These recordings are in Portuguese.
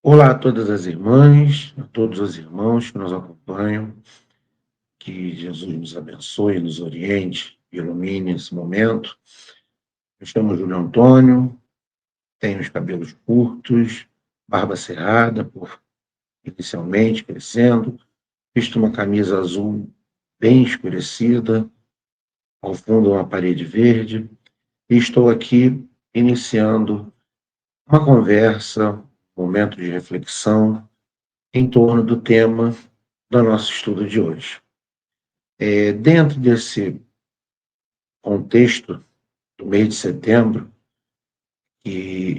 Olá a todas as irmãs, a todos os irmãos que nos acompanham. Que Jesus nos abençoe, nos oriente, ilumine esse momento. Eu chamo Júlio Antônio, tenho os cabelos curtos, barba cerrada, inicialmente crescendo, visto uma camisa azul bem escurecida, ao fundo uma parede verde, e estou aqui iniciando uma conversa, um momento de reflexão em torno do tema do nosso estudo de hoje. Dentro desse contexto do mês de setembro, que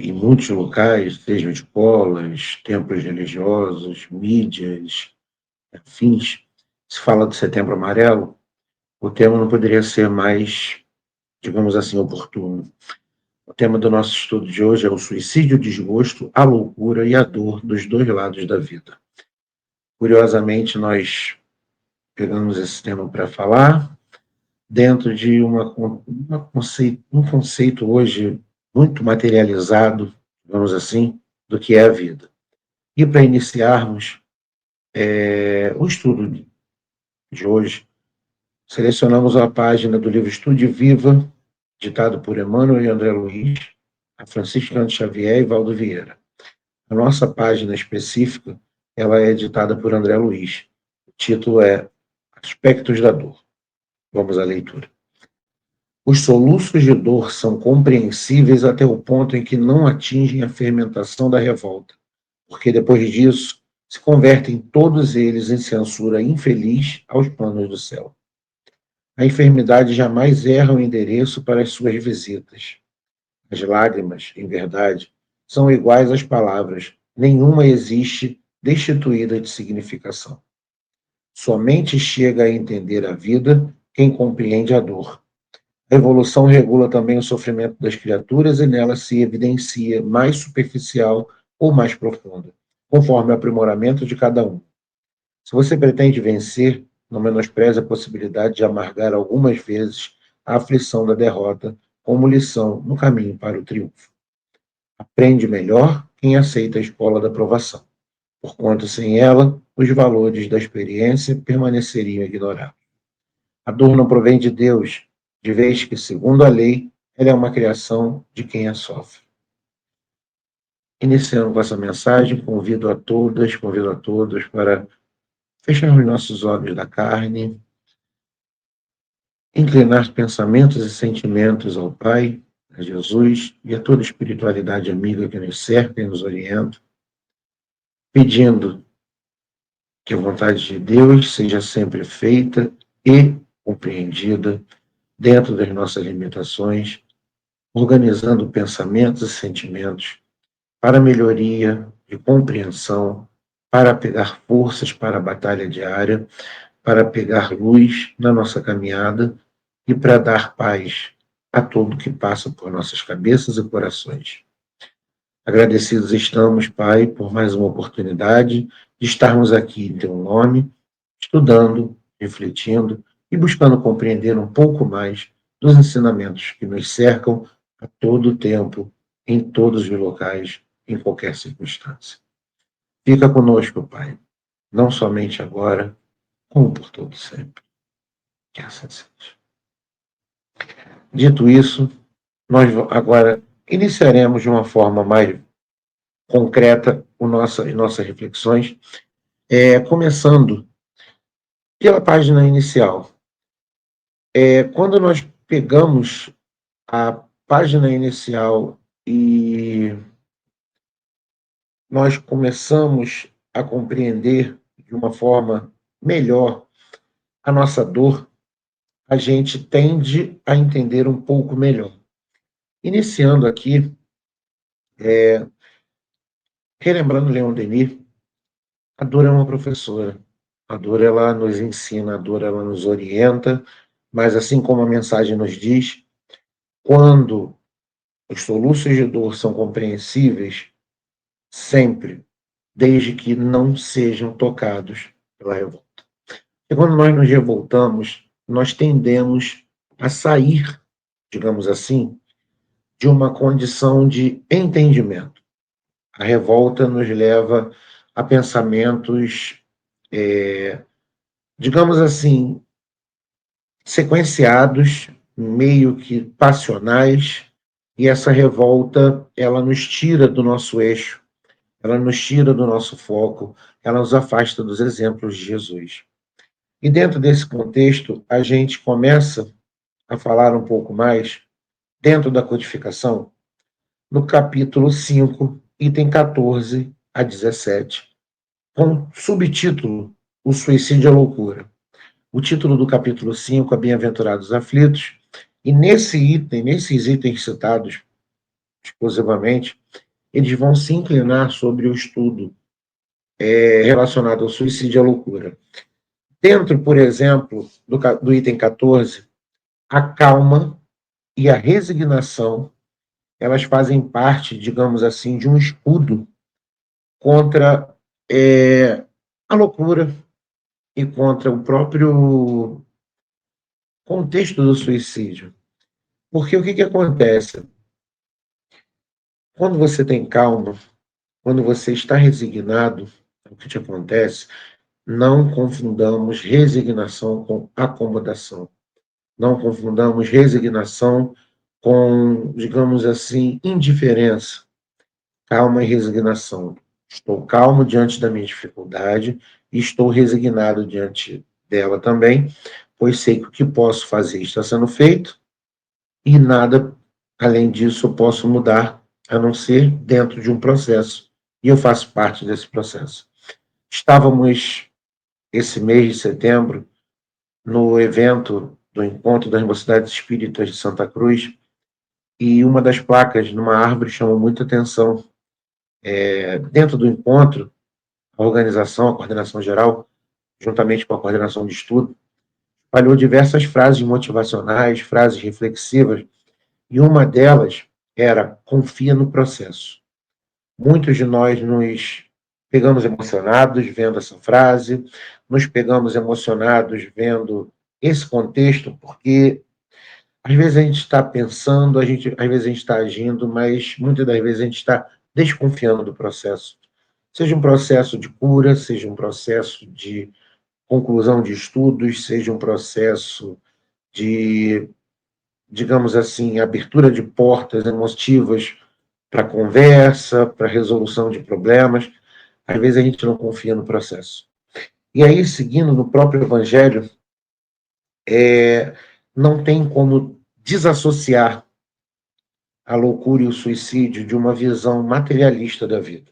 em muitos locais, sejam escolas, templos religiosos, mídias, afins, se fala do Setembro Amarelo, o tema não poderia ser mais, digamos assim, oportuno. O tema do nosso estudo de hoje é o suicídio, o desgosto, a loucura e a dor dos dois lados da vida. Curiosamente, nós pegamos esse tema para falar dentro de um conceito hoje muito materializado, digamos assim, do que é a vida. E para iniciarmos o estudo de hoje, selecionamos a página do livro Estude Viva, ditado por Emmanuel e André Luiz, a Franciscano Xavier e Valdo Vieira. A nossa página específica, ela é ditada por André Luiz. O título é Aspectos da Dor. Vamos à leitura. Os soluços de dor são compreensíveis até o ponto em que não atingem a fermentação da revolta, porque depois disso se convertem todos eles em censura infeliz aos planos do céu. A enfermidade jamais erra o endereço para as suas visitas. As lágrimas, em verdade, são iguais às palavras, nenhuma existe destituída de significação. Somente chega a entender a vida quem compreende a dor. A evolução regula também o sofrimento das criaturas e nela se evidencia mais superficial ou mais profunda, conforme o aprimoramento de cada um. Se você pretende vencer, não menospreze a possibilidade de amargar algumas vezes a aflição da derrota como lição no caminho para o triunfo. Aprende melhor quem aceita a escola da provação, porquanto sem ela os valores da experiência permaneceriam ignorados. A dor não provém de Deus, de vez que, segundo a lei, ela é uma criação de quem a sofre. Iniciando com essa mensagem, convido a todos para fecharmos nossos olhos da carne, inclinar pensamentos e sentimentos ao Pai, a Jesus e a toda a espiritualidade amiga que nos cerca e nos orienta, pedindo que a vontade de Deus seja sempre feita e compreendida dentro das nossas limitações, organizando pensamentos e sentimentos para melhoria de compreensão, para pegar forças para a batalha diária, para pegar luz na nossa caminhada e para dar paz a tudo que passa por nossas cabeças e corações. Agradecidos estamos, Pai, por mais uma oportunidade de estarmos aqui em Teu nome, estudando, refletindo e buscando compreender um pouco mais dos ensinamentos que nos cercam a todo o tempo, em todos os locais, em qualquer circunstância. Fica conosco, Pai, não somente agora, como por todo sempre. Que assim seja. Dito isso, nós agora iniciaremos de uma forma mais concreta nossas reflexões, começando pela página inicial. Quando nós pegamos a página inicial e nós começamos a compreender de uma forma melhor a nossa dor, a gente tende a entender um pouco melhor. Iniciando aqui, relembrando Leon Denis, a dor é uma professora. A dor, ela nos ensina, a dor, ela nos orienta, mas assim como a mensagem nos diz, quando os soluços de dor são compreensíveis, sempre, desde que não sejam tocados pela revolta. E quando nós nos revoltamos, nós tendemos a sair, digamos assim, de uma condição de entendimento. A revolta nos leva a pensamentos, digamos assim, sequenciados, meio que passionais, e essa revolta, ela nos tira do nosso eixo, ela nos tira do nosso foco, ela nos afasta dos exemplos de Jesus. E dentro desse contexto, a gente começa a falar um pouco mais, dentro da codificação, no capítulo 5, item 14 a 17, com subtítulo O Suicídio é Loucura. O título do capítulo 5 é Bem-aventurados aflitos, e nesse item, nesses itens citados exclusivamente, eles vão se inclinar sobre o estudo relacionado ao suicídio e à loucura. Dentro, por exemplo, do item 14, a calma e a resignação, elas fazem parte, digamos assim, de um escudo contra a loucura e contra o próprio contexto do suicídio. Porque o que acontece? Quando você tem calma, quando você está resignado, o que te acontece, não confundamos resignação com acomodação. Não confundamos resignação com, digamos assim, indiferença. Calma e resignação. Estou calmo diante da minha dificuldade e estou resignado diante dela também, pois sei que o que posso fazer está sendo feito e nada além disso eu posso mudar, a não ser dentro de um processo. E eu faço parte desse processo. Estávamos, esse mês de setembro, no evento do Encontro das Mocidades Espíritas de Santa Cruz, e uma das placas numa árvore chamou muita atenção. Dentro do encontro, a organização, a coordenação geral, juntamente com a coordenação de estudo, falhou diversas frases motivacionais, frases reflexivas, e uma delas era: confia no processo. Muitos de nós nos pegamos emocionados vendo essa frase, nos pegamos emocionados vendo esse contexto, porque às vezes a gente está pensando, às vezes a gente está agindo, mas muitas das vezes a gente está desconfiando do processo. Seja um processo de cura, seja um processo de conclusão de estudos, seja um processo de, digamos assim, abertura de portas emotivas para conversa, para resolução de problemas. Às vezes a gente não confia no processo. E aí, seguindo no próprio Evangelho, não tem como desassociar a loucura e o suicídio de uma visão materialista da vida.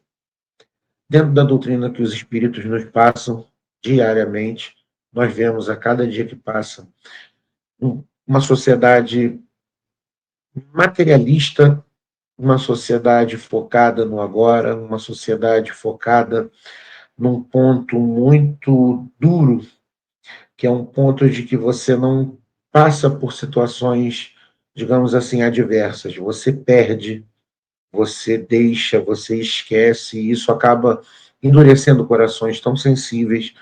Dentro da doutrina que os espíritos nos passam diariamente, nós vemos a cada dia que passa uma sociedade materialista, uma sociedade focada no agora, uma sociedade focada num ponto muito duro, que é um ponto de que você não passa por situações, digamos assim, adversas. Você perde, você deixa, você esquece, e isso acaba endurecendo corações tão sensíveis,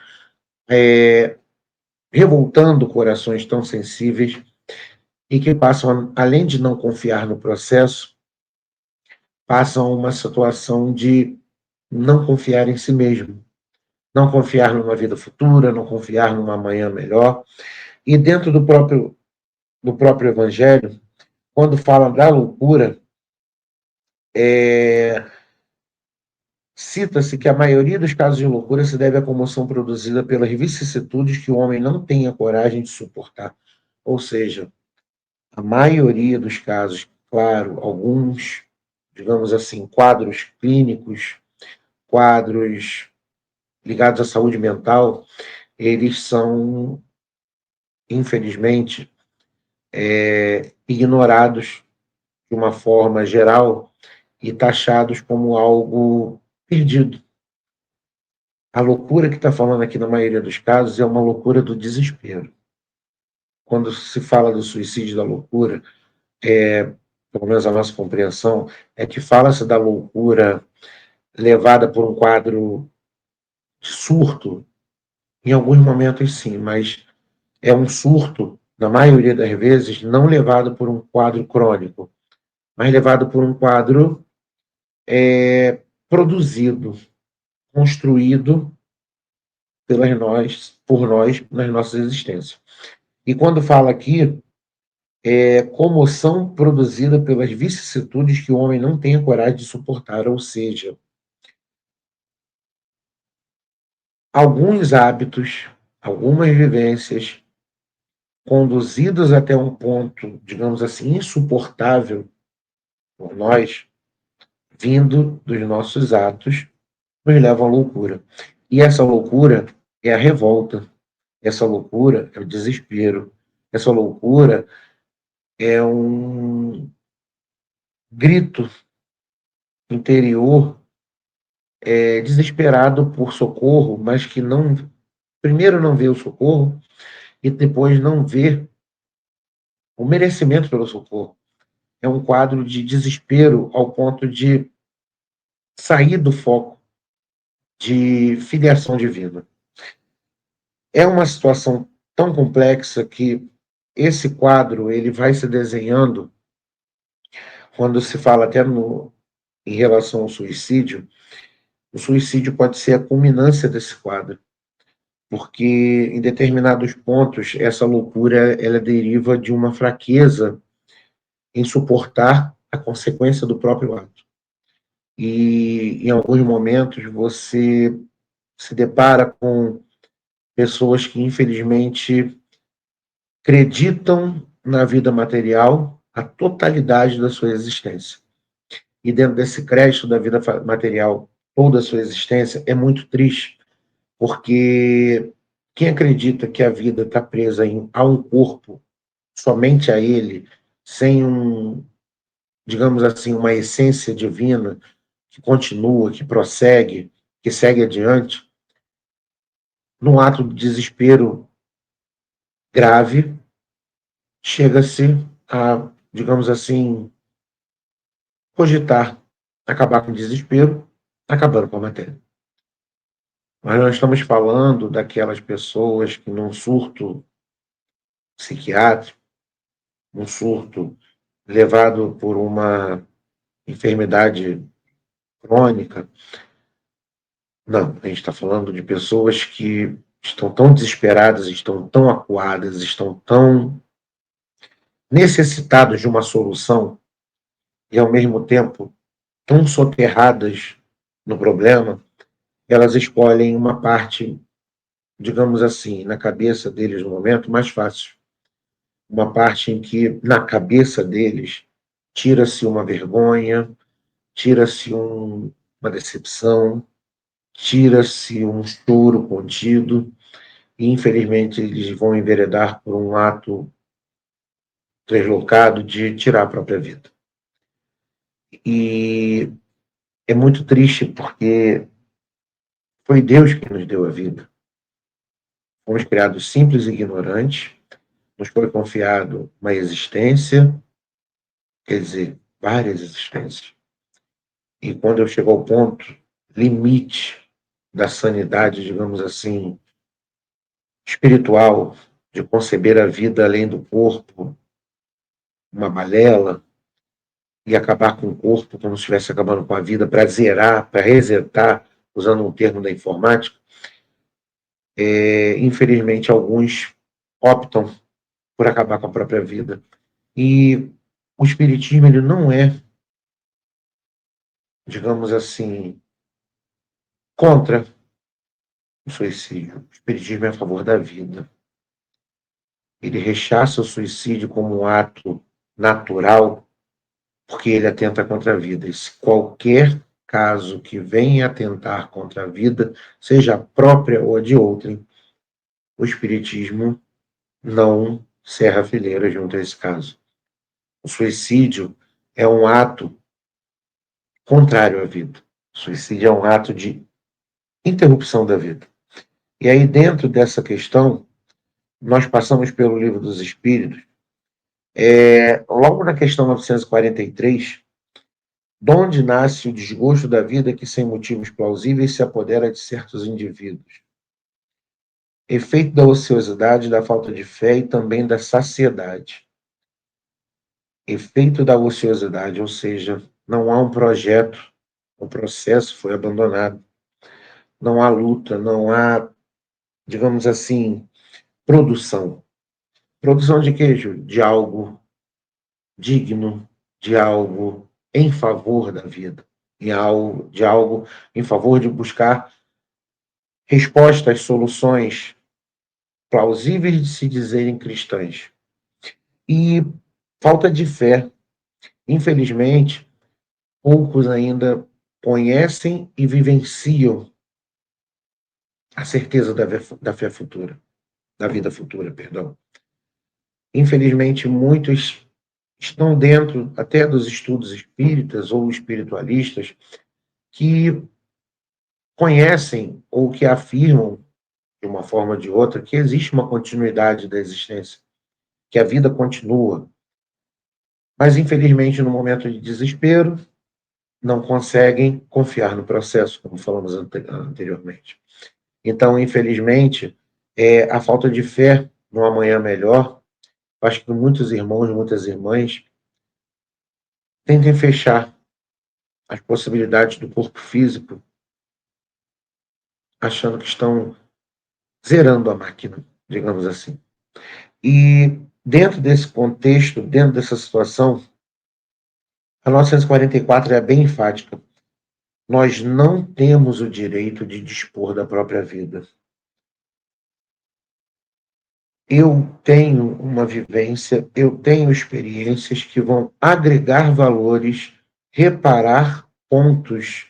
revoltando corações tão sensíveis, e que passam, além de não confiar no processo, passam uma situação de não confiar em si mesmo, não confiar numa vida futura, não confiar numa amanhã melhor. E dentro do próprio Evangelho, quando fala da loucura, cita-se que a maioria dos casos de loucura se deve à comoção produzida pelas vicissitudes que o homem não tem a coragem de suportar. Ou seja, a maioria dos casos, claro, alguns, digamos assim, quadros clínicos, quadros ligados à saúde mental, eles são, infelizmente, ignorados de uma forma geral e taxados como algo perdido. A loucura que está falando aqui na maioria dos casos é uma loucura do desespero. Quando se fala do suicídio da loucura, pelo menos a nossa compreensão, é que fala-se da loucura levada por um quadro de surto, em alguns momentos sim, mas é um surto, na maioria das vezes, não levado por um quadro crônico, mas levado por um quadro produzido, construído por nós nas nossas existências. E quando fala aqui, é comoção produzida pelas vicissitudes que o homem não tem a coragem de suportar, ou seja, alguns hábitos, algumas vivências, conduzidos até um ponto, digamos assim, insuportável por nós, vindo dos nossos atos, nos levam à loucura. E essa loucura é a revolta, essa loucura é o desespero, essa loucura é um grito interior, desesperado por socorro, mas que não, primeiro não vê o socorro e depois não vê o merecimento pelo socorro. É um quadro de desespero ao ponto de sair do foco de filiação divina. É uma situação tão complexa que esse quadro ele vai se desenhando quando se fala até em relação ao suicídio. O suicídio pode ser a culminância desse quadro, porque em determinados pontos essa loucura ela deriva de uma fraqueza em suportar a consequência do próprio ato. E em alguns momentos você se depara com pessoas que infelizmente acreditam na vida material a totalidade da sua existência. E dentro desse crédito da vida material, toda a sua existência, é muito triste, porque quem acredita que a vida está presa a um corpo, somente a ele, sem digamos assim, uma essência divina que continua, que prossegue, que segue adiante, num ato de desespero grave, chega-se a, digamos assim, cogitar acabar com o desespero, acabando com a matéria. Mas nós estamos falando daquelas pessoas que num surto psiquiátrico, num surto levado por uma enfermidade crônica. Não, a gente está falando de pessoas que estão tão desesperadas, estão tão acuadas, estão tão necessitadas de uma solução e, ao mesmo tempo, tão soterradas no problema, elas escolhem uma parte, digamos assim, na cabeça deles no momento mais fácil. Uma parte em que, na cabeça deles, tira-se uma vergonha, tira-se uma decepção, tira-se um choro contido, e infelizmente eles vão enveredar por um ato deslocado de tirar a própria vida. E é muito triste porque foi Deus que nos deu a vida. Fomos criados simples e ignorantes, nos foi confiado uma existência, quer dizer, várias existências. E quando eu chego ao ponto limite da sanidade, digamos assim, espiritual, de conceber a vida além do corpo, uma balela, e acabar com o corpo como se estivesse acabando com a vida, para zerar, para resetar, usando um termo da informática, infelizmente alguns optam por acabar com a própria vida. E o espiritismo ele não é, digamos assim, contra o suicídio. O espiritismo é a favor da vida. Ele rechaça o suicídio como um ato natural, porque ele atenta contra a vida. E se qualquer caso que venha atentar contra a vida, seja a própria ou a de outrem, o espiritismo não cerra a fileira junto a esse caso. O suicídio é um ato contrário à vida. O suicídio é um ato de interrupção da vida. E aí, dentro dessa questão, nós passamos pelo Livro dos Espíritos, logo na questão 943, de onde nasce o desgosto da vida que, sem motivos plausíveis, se apodera de certos indivíduos. Efeito da ociosidade, da falta de fé e também da saciedade. Efeito da ociosidade, ou seja, não há um projeto, O processo foi abandonado. Não há luta, não há, digamos assim, produção. Produção de queijo? De algo digno, de algo em favor da vida, de algo em favor de buscar respostas, soluções plausíveis de se dizerem cristãs. E falta de fé. Infelizmente, poucos ainda conhecem e vivenciam a certeza da fé futura, da vida futura, perdão. Infelizmente, muitos estão dentro até dos estudos espíritas ou espiritualistas que conhecem ou que afirmam, de uma forma ou de outra, que existe uma continuidade da existência, que a vida continua. Mas, infelizmente, no momento de desespero, não conseguem confiar no processo, como falamos anteriormente. Então, infelizmente, a falta de fé no amanhã melhor, acho que muitos irmãos, muitas irmãs, tentem fechar as possibilidades do corpo físico, achando que estão zerando a máquina, digamos assim. E dentro desse contexto, dentro dessa situação, a 944 é bem enfática. Nós não temos o direito de dispor da própria vida. Eu tenho uma vivência, eu tenho experiências que vão agregar valores, reparar pontos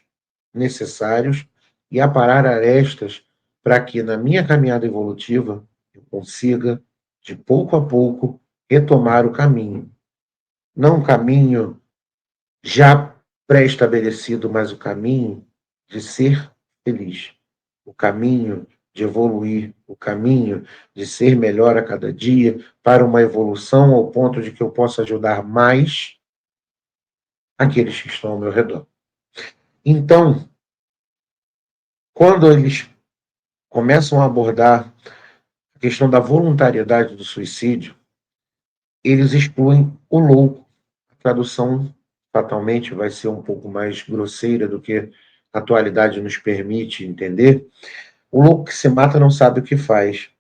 necessários e aparar arestas para que na minha caminhada evolutiva eu consiga, de pouco a pouco, retomar o caminho. Não o caminho já pré-estabelecido, mas o caminho de ser feliz, o caminho de evoluir, o caminho de ser melhor a cada dia, para uma evolução ao ponto de que eu possa ajudar mais aqueles que estão ao meu redor. Então, quando eles começam a abordar a questão da voluntariedade do suicídio, eles excluem o louco. A tradução, fatalmente, vai ser um pouco mais grosseira do que a atualidade nos permite entender. O louco que se mata não sabe o que faz.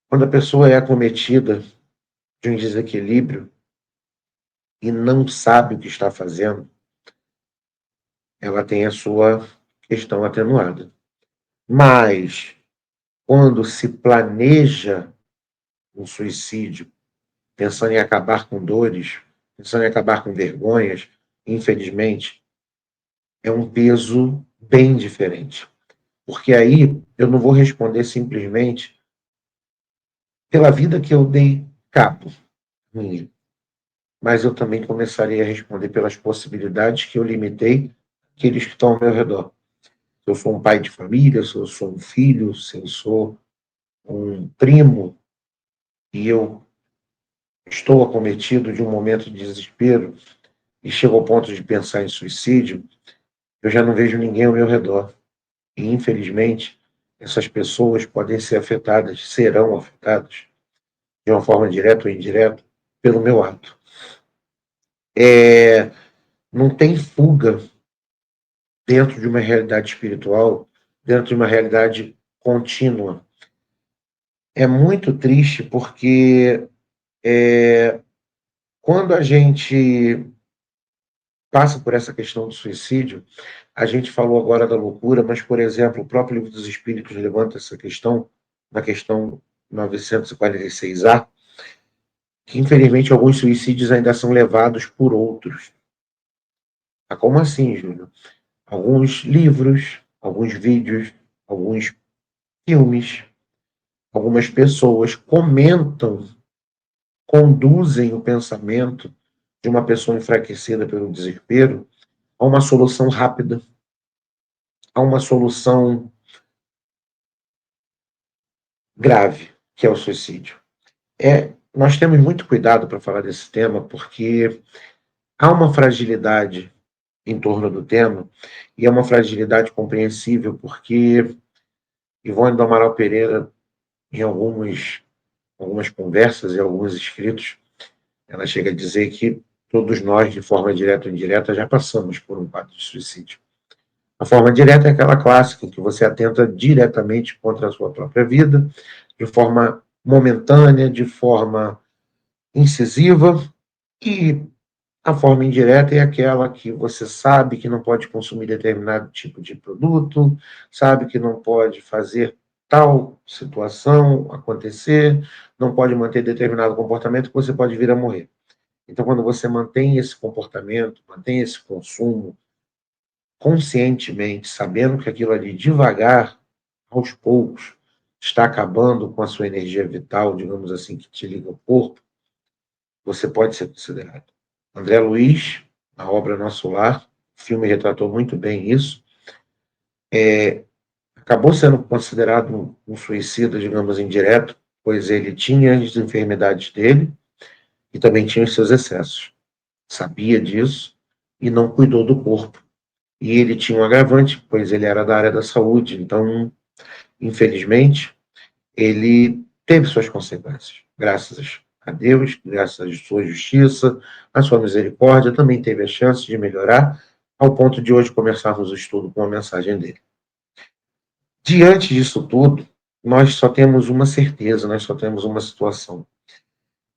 Quando a pessoa é acometida de um desequilíbrio e não sabe o que está fazendo, ela tem a sua questão atenuada. Mas, quando se planeja um suicídio, pensando em acabar com dores, pensando em acabar com vergonhas, infelizmente, é um peso bem diferente. Porque aí eu não vou responder simplesmente pela vida que eu dei cabo minha, mas eu também começarei a responder pelas possibilidades que eu limitei àqueles que estão ao meu redor. Se eu sou um pai de família, se eu sou um filho, se eu sou um primo, e eu estou acometido de um momento de desespero e chego ao ponto de pensar em suicídio, eu já não vejo ninguém ao meu redor. E, infelizmente, essas pessoas podem ser afetadas, serão afetadas, de uma forma direta ou indireta, pelo meu ato. Não tem fuga dentro de uma realidade espiritual, dentro de uma realidade contínua. É muito triste porque quando a gente passa por essa questão do suicídio, a gente falou agora da loucura, mas, por exemplo, o próprio Livro dos Espíritos levanta essa questão, na questão 946A, que infelizmente alguns suicídios ainda são levados por outros. Ah, como assim, Júlio? Alguns livros, alguns vídeos, alguns filmes, algumas pessoas comentam, conduzem o pensamento de uma pessoa enfraquecida pelo desespero a uma solução rápida, a uma solução grave, que é o suicídio. Nós temos muito cuidado para falar desse tema, porque há uma fragilidade em torno do tema, e é uma fragilidade compreensível, porque Ivone do Amaral Pereira, em algumas conversas e alguns escritos, ela chega a dizer que Todos nós, de forma direta ou indireta, já passamos por um quadro de suicídio. A forma direta é aquela clássica, que você atenta diretamente contra a sua própria vida, de forma momentânea, de forma incisiva, e a forma indireta é aquela que você sabe que não pode consumir determinado tipo de produto, sabe que não pode fazer tal situação acontecer, não pode manter determinado comportamento que você pode vir a morrer. Então, quando você mantém esse comportamento, mantém esse consumo conscientemente, sabendo que aquilo ali devagar, aos poucos, está acabando com a sua energia vital, digamos assim, que te liga ao corpo, você pode ser considerado. André Luiz, na obra Nosso Lar, o filme retratou muito bem isso, acabou sendo considerado um suicida, digamos, indireto, pois ele tinha as enfermidades dele e também tinha os seus excessos. Sabia disso e não cuidou do corpo. E ele tinha um agravante, pois ele era da área da saúde, então, infelizmente, ele teve suas consequências. Graças a Deus, graças à sua justiça, à sua misericórdia, também teve a chance de melhorar, ao ponto de hoje começarmos o estudo com a mensagem dele. Diante disso tudo, nós só temos uma certeza, nós só temos uma situação.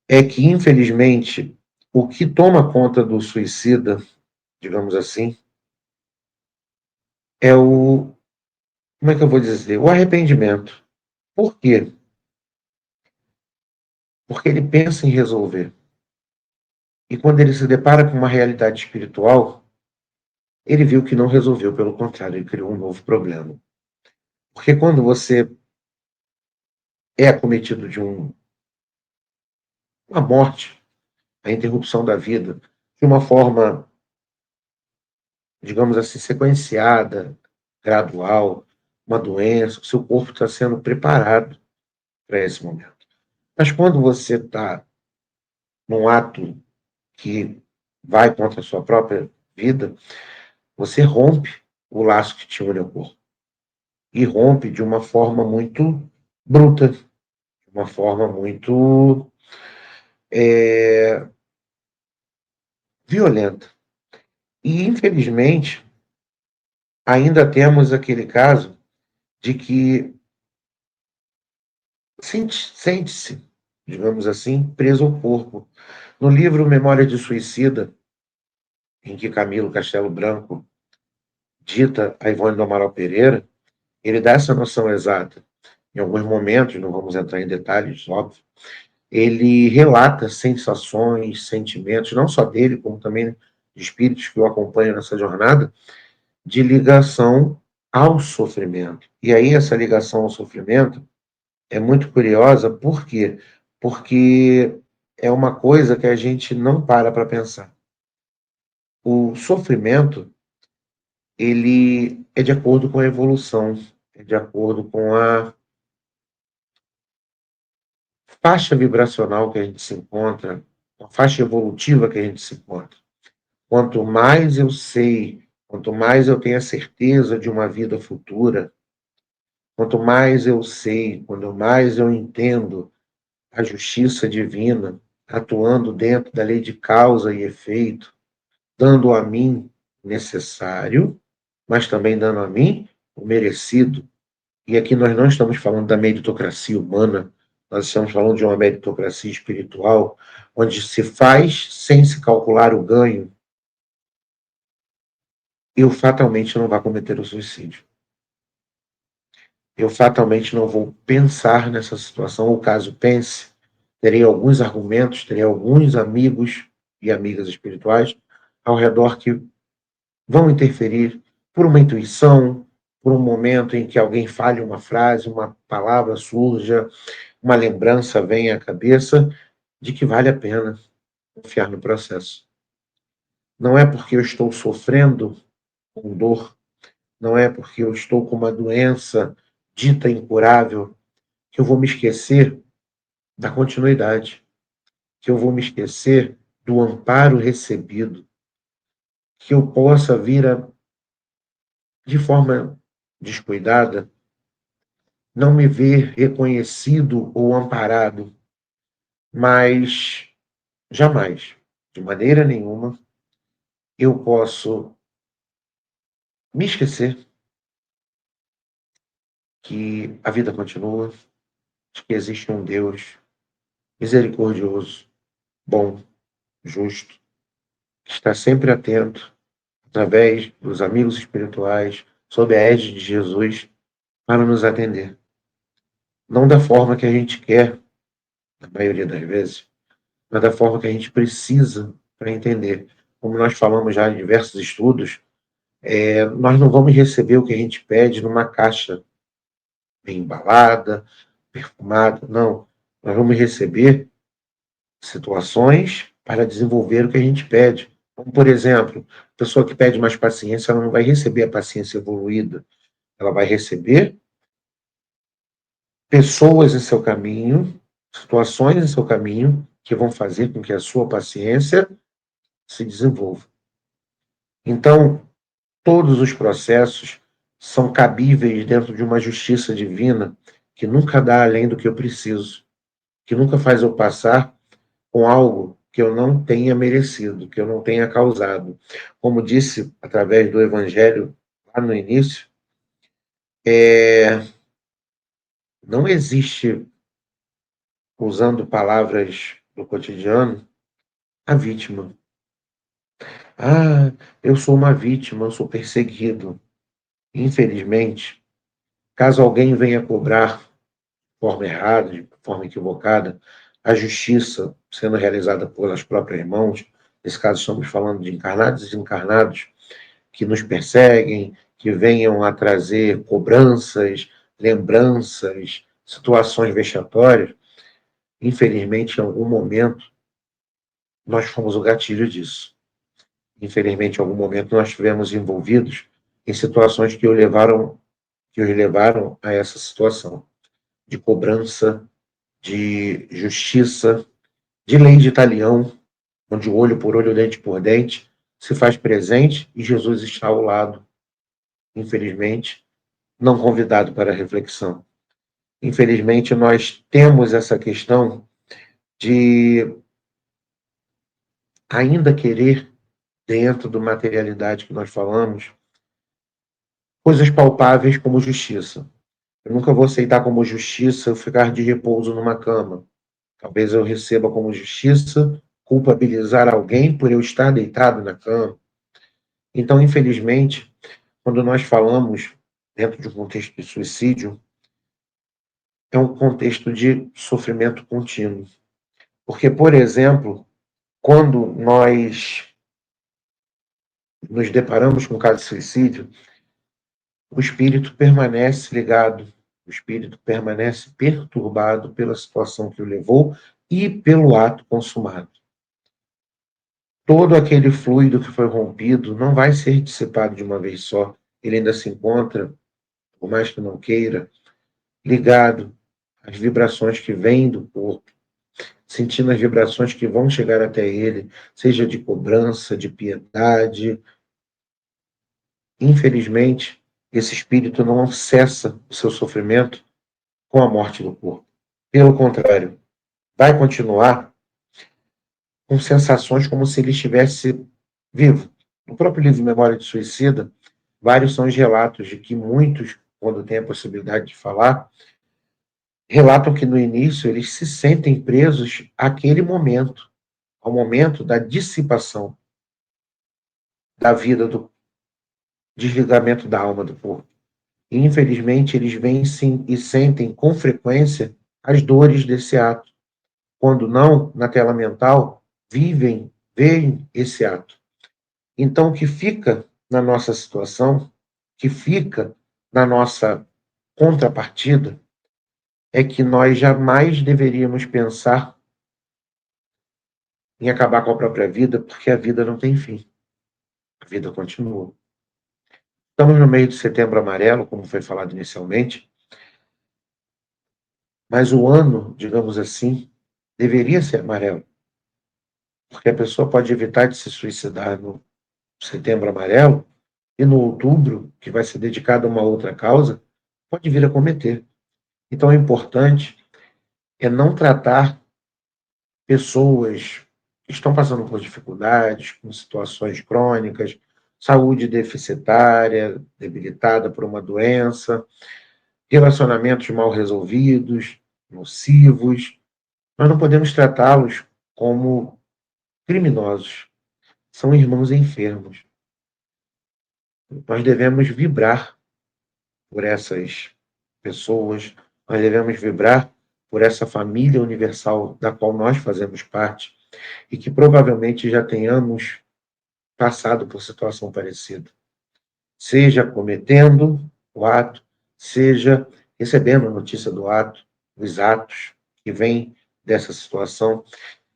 É que, infelizmente, o que toma conta do suicida, digamos assim, é o, como é que eu vou dizer? O arrependimento. Por quê? Porque ele pensa em resolver. E quando ele se depara com uma realidade espiritual, ele viu que não resolveu, pelo contrário, ele criou um novo problema. Porque quando você é acometido de uma morte, a interrupção da vida, de uma forma, digamos assim, sequenciada, gradual, uma doença, o seu corpo está sendo preparado para esse momento. Mas quando você está num ato que vai contra a sua própria vida, você rompe o laço que te une ao corpo. E rompe de uma forma muito bruta, de uma forma muito violenta. E, infelizmente, ainda temos aquele caso de que sente-se, digamos assim, preso ao corpo. No livro Memória de Suicida, em que Camilo Castelo Branco dita a Ivone do Amaral Pereira, ele dá essa noção exata. Em alguns momentos, não vamos entrar em detalhes, óbvio, ele relata sensações, sentimentos, não só dele, como também de espíritos que o acompanham nessa jornada, de ligação ao sofrimento. E aí essa ligação ao sofrimento é muito curiosa, por quê? Porque é uma coisa que a gente não para pensar. O sofrimento, ele é de acordo com a evolução, é de acordo com a faixa vibracional que a gente se encontra, a faixa evolutiva que a gente se encontra. Quanto mais eu sei, quanto mais eu tenho a certeza de uma vida futura, quanto mais eu sei, quanto mais eu entendo a justiça divina atuando dentro da lei de causa e efeito, dando a mim o necessário, mas também dando a mim o merecido. E aqui nós não estamos falando da meritocracia humana, nós estamos falando de uma meritocracia espiritual, onde se faz sem se calcular o ganho, eu fatalmente não vou cometer o suicídio. Eu fatalmente não vou pensar nessa situação, ou caso pense, terei alguns argumentos, terei alguns amigos e amigas espirituais ao redor que vão interferir por uma intuição, por um momento em que alguém fale uma frase, uma palavra surja, uma lembrança venha à cabeça de que vale a pena confiar no processo. Não é porque eu estou sofrendo com dor, não é porque eu estou com uma doença dita incurável que eu vou me esquecer da continuidade, que eu vou me esquecer do amparo recebido, que eu possa vir a, de forma descuidada, não me ver reconhecido ou amparado, mas jamais, de maneira nenhuma, eu posso me esquecer que a vida continua, de que existe um Deus misericordioso, bom, justo, que está sempre atento, através dos amigos espirituais, sob a égide de Jesus, para nos atender. Não da forma que a gente quer, na maioria das vezes, mas da forma que a gente precisa para entender. Como nós falamos já em diversos estudos, nós não vamos receber o que a gente pede numa caixa bem embalada, perfumada, não. Nós vamos receber situações para desenvolver o que a gente pede. Como, por exemplo, a pessoa que pede mais paciência, ela não vai receber a paciência evoluída, ela vai receber pessoas em seu caminho, situações em seu caminho, que vão fazer com que a sua paciência se desenvolva. Então, todos os processos são cabíveis dentro de uma justiça divina que nunca dá além do que eu preciso, que nunca faz eu passar com algo que eu não tenha merecido, que eu não tenha causado. Como disse através do Evangelho lá no início, não existe, usando palavras do cotidiano, a vítima. Ah, eu sou uma vítima, eu sou perseguido. Infelizmente, caso alguém venha cobrar de forma errada, de forma equivocada, a justiça sendo realizada pelas próprias mãos, nesse caso estamos falando de encarnados e desencarnados, que nos perseguem, que venham a trazer cobranças, lembranças, situações vexatórias, infelizmente, em algum momento, nós fomos o gatilho disso. Infelizmente, em algum momento, nós estivemos envolvidos em situações que os levaram a essa situação de cobrança, de justiça, de lei de talião, onde olho por olho, dente por dente, se faz presente e Jesus está ao lado, infelizmente, não convidado para a reflexão. Infelizmente, nós temos essa questão de ainda querer, dentro da materialidade que nós falamos, coisas palpáveis como justiça. Eu nunca vou aceitar como justiça eu ficar de repouso numa cama. Talvez eu receba como justiça culpabilizar alguém por eu estar deitado na cama. Então, infelizmente, quando nós falamos dentro de um contexto de suicídio, é um contexto de sofrimento contínuo. Porque, por exemplo, quando nós nos deparamos com um caso de suicídio, o espírito permanece ligado, o espírito permanece perturbado pela situação que o levou e pelo ato consumado. Todo aquele fluido que foi rompido não vai ser dissipado de uma vez só. Ele ainda se encontra, por mais que não queira, ligado às vibrações que vêm do corpo, sentindo as vibrações que vão chegar até ele, seja de cobrança, de piedade. Infelizmente, esse espírito não cessa o seu sofrimento com a morte do corpo. Pelo contrário, vai continuar com sensações como se ele estivesse vivo. No próprio livro Memória de Suicida, vários são os relatos de que muitos, quando têm a possibilidade de falar, relatam que no início eles se sentem presos àquele momento, ao momento da dissipação da vida, do desligamento da alma do corpo. E, infelizmente, eles vêm sim e sentem com frequência as dores desse ato. Quando não, na tela mental, veem esse ato. Então, o que fica na nossa situação, que fica na nossa contrapartida, é que nós jamais deveríamos pensar em acabar com a própria vida, porque a vida não tem fim. A vida continua. Estamos no meio de Setembro Amarelo, como foi falado inicialmente, mas o ano, digamos assim, deveria ser amarelo, porque a pessoa pode evitar de se suicidar no Setembro Amarelo e no outubro, que vai ser dedicado a uma outra causa, pode vir a cometer. Então, é importante não tratar pessoas estão passando por dificuldades, com situações crônicas, saúde deficitária, debilitada por uma doença, relacionamentos mal resolvidos, nocivos. Nós não podemos tratá-los como criminosos. São irmãos enfermos. Nós devemos vibrar por essas pessoas, nós devemos vibrar por essa família universal da qual nós fazemos parte e que provavelmente já tenhamos passado por situação parecida, seja cometendo o ato, seja recebendo a notícia do ato, os atos que vêm dessa situação.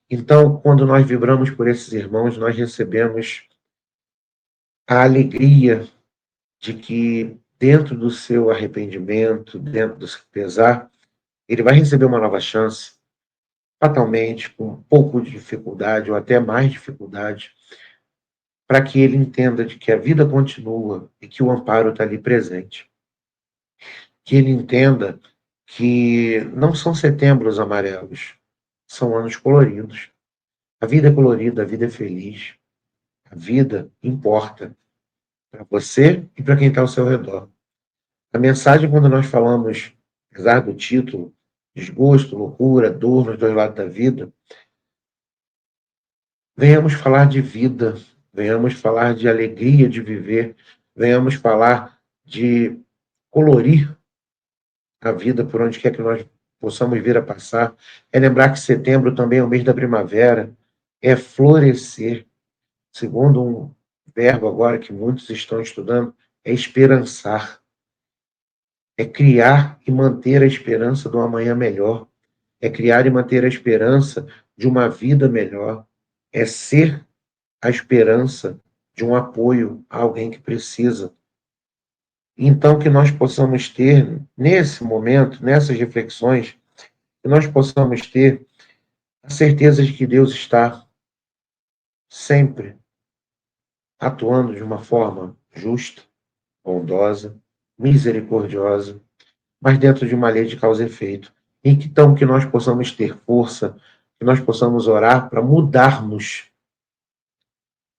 Então, quando nós vibramos por esses irmãos, nós recebemos a alegria de que, dentro do seu arrependimento, dentro do seu pesar, ele vai receber uma nova chance, fatalmente, com um pouco de dificuldade, ou até mais dificuldade, para que ele entenda de que a vida continua e que o amparo está ali presente. Que ele entenda que não são setembros amarelos, são anos coloridos. A vida é colorida, a vida é feliz, a vida importa para você e para quem está ao seu redor. A mensagem, quando nós falamos, apesar do título, desgosto, loucura, dor nos dois lados da vida, venhamos falar de vida, venhamos falar de alegria de viver, venhamos falar de colorir a vida por onde quer que nós possamos vir a passar. É lembrar que setembro também é o mês da primavera, é florescer. Segundo um verbo agora que muitos estão estudando, é esperançar, é criar e manter a esperança de um amanhã melhor, é criar e manter a esperança de uma vida melhor, é ser a esperança de um apoio a alguém que precisa. Então, que nós possamos ter, nesse momento, nessas reflexões, que nós possamos ter a certeza de que Deus está sempre atuando de uma forma justa, bondosa, misericordiosa, mas dentro de uma lei de causa e efeito. Então, que nós possamos ter força, que nós possamos orar para mudarmos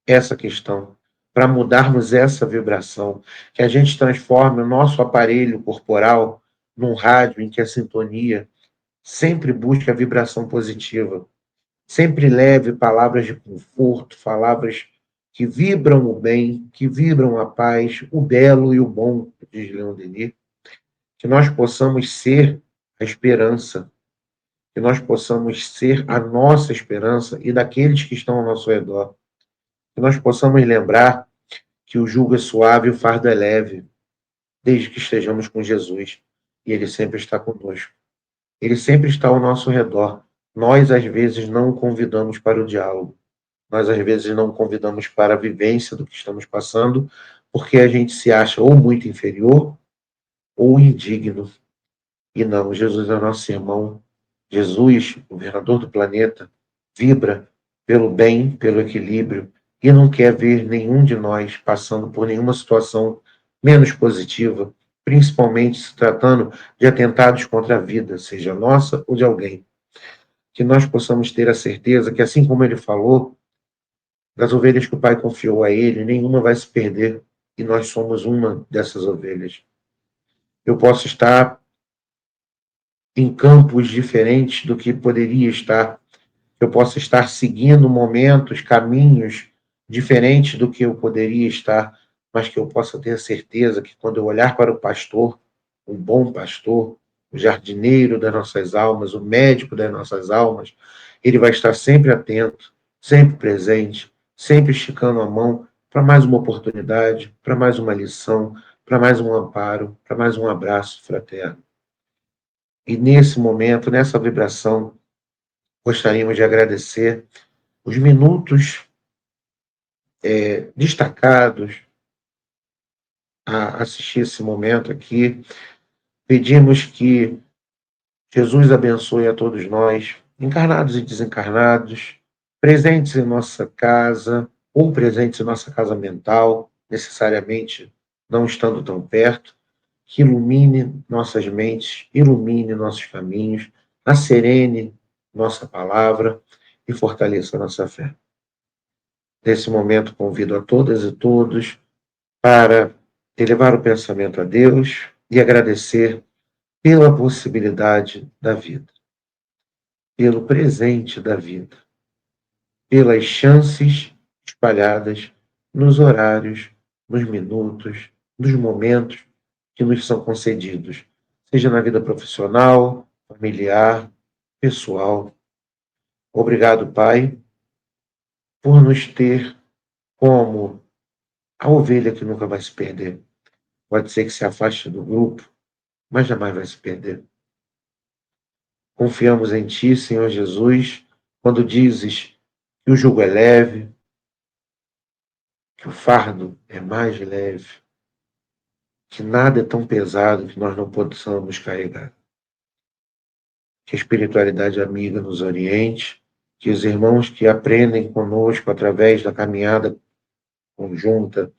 essa questão, para mudarmos essa vibração, que a gente transforme o nosso aparelho corporal num rádio em que a sintonia sempre busque a vibração positiva, sempre leve palavras de conforto, palavras que vibram o bem, que vibram a paz, o belo e o bom, diz Leon Denis, que nós possamos ser a esperança, que nós possamos ser a nossa esperança e daqueles que estão ao nosso redor, que nós possamos lembrar que o jugo é suave e o fardo é leve, desde que estejamos com Jesus, e Ele sempre está conosco. Ele sempre está ao nosso redor. Nós, às vezes, não o convidamos para o diálogo. Nós, às vezes, não o convidamos para a vivência do que estamos passando, porque a gente se acha ou muito inferior ou indigno. E não, Jesus é nosso irmão. Jesus, o governador do planeta, vibra pelo bem, pelo equilíbrio, e não quer ver nenhum de nós passando por nenhuma situação menos positiva, principalmente se tratando de atentados contra a vida, seja nossa ou de alguém. Que nós possamos ter a certeza que, assim como ele falou, das ovelhas que o Pai confiou a ele, nenhuma vai se perder, e nós somos uma dessas ovelhas. Eu posso estar em campos diferentes do que poderia estar. Eu posso estar seguindo momentos, caminhos diferentes do que eu poderia estar, mas que eu possa ter a certeza que quando eu olhar para o pastor, o bom pastor, o jardineiro das nossas almas, o médico das nossas almas, ele vai estar sempre atento, sempre presente, sempre esticando a mão para mais uma oportunidade, para mais uma lição, para mais um amparo, para mais um abraço fraterno. E nesse momento, nessa vibração, gostaríamos de agradecer os minutos destacados a assistir esse momento aqui. Pedimos que Jesus abençoe a todos nós, encarnados e desencarnados, presentes em nossa casa ou presentes em nossa casa mental, necessariamente não estando tão perto, que ilumine nossas mentes, ilumine nossos caminhos, acerene nossa palavra e fortaleça a nossa fé. Nesse momento, convido a todas e todos para elevar o pensamento a Deus e agradecer pela possibilidade da vida, pelo presente da vida, pelas chances espalhadas nos horários, nos minutos, nos momentos que nos são concedidos, seja na vida profissional, familiar, pessoal. Obrigado, Pai, por nos ter como a ovelha que nunca vai se perder. Pode ser que se afaste do grupo, mas jamais vai se perder. Confiamos em Ti, Senhor Jesus, quando dizes que o jugo é leve, que o fardo é mais leve, que nada é tão pesado que nós não possamos carregar. Que a espiritualidade amiga nos oriente, que os irmãos que aprendem conosco através da caminhada conjunta,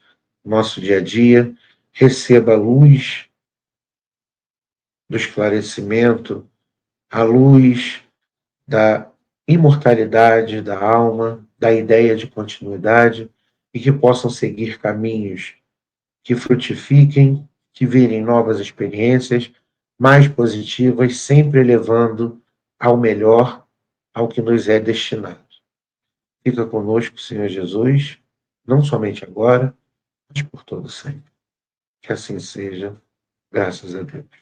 nosso dia a dia, receba a luz do esclarecimento, a luz da imortalidade da alma, da ideia de continuidade, e que possam seguir caminhos que frutifiquem, que virem novas experiências mais positivas, sempre levando ao melhor, ao que nos é destinado. Fica conosco, Senhor Jesus, não somente agora, mas por todo sempre. Que assim seja, graças a Deus.